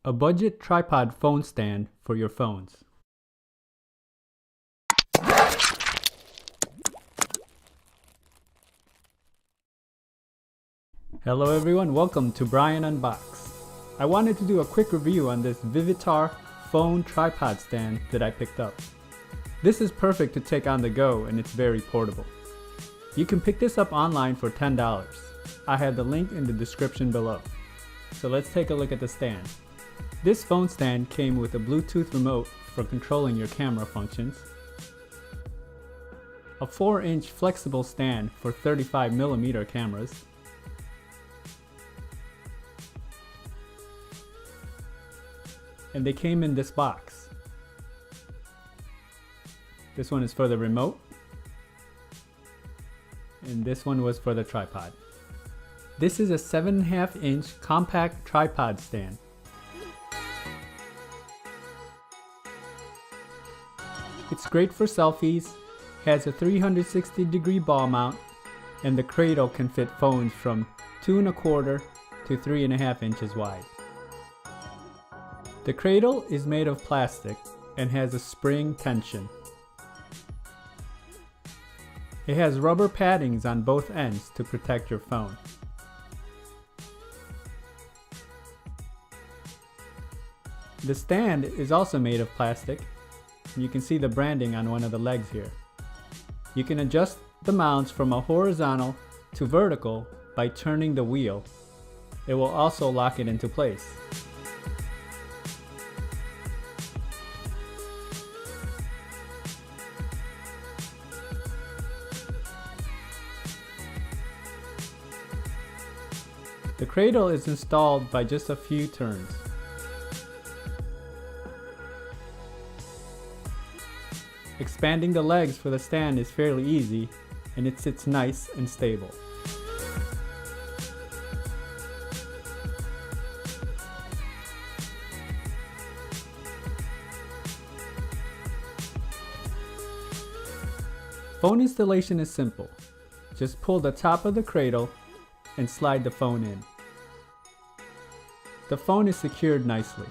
A budget tripod phone stand for your phones. Hello everyone, welcome to Brian Unboxed. I wanted to do a quick review on this Vivitar Phone Tripod Stand that I picked up. This is perfect to take on the go and it's very portable. You can pick this up online for $10. I have the link in the description below. So let's take a look at the stand. This phone stand came with a Bluetooth remote for controlling your camera functions, a 4-inch flexible stand for 35mm cameras, and they came in this box. This one is for the remote, and this one was for the tripod. This is a 7.5-inch compact tripod stand. It's great for selfies, has a 360-degree ball mount, and the cradle can fit phones from 2¼ to 3.5 inches wide. The cradle is made of plastic and has a spring tension. It has rubber paddings on both ends to protect your phone. The stand is also made of plastic. You can see the branding on one of the legs here. You can adjust the mounts from a horizontal to vertical by turning the wheel. It will also lock it into place. The cradle is installed by just a few turns. Expanding the legs for the stand is fairly easy, and it sits nice and stable. Phone installation is simple. Just pull the top of the cradle and slide the phone in. The phone is secured nicely.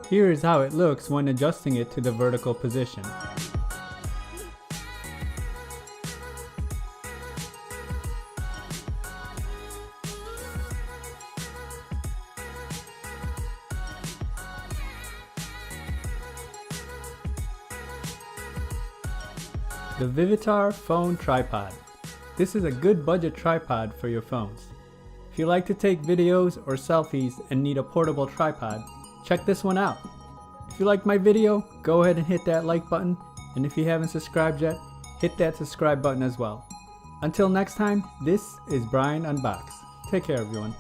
Here is how it looks when adjusting it to the vertical position. The Vivitar Phone Tripod. This is a good budget tripod for your phones. If you like to take videos or selfies and need a portable tripod, check this one out. If you liked my video, go ahead and hit that like button, and if you haven't subscribed yet, hit that subscribe button as well. Until next time, this is Brian Unboxed. Take care everyone.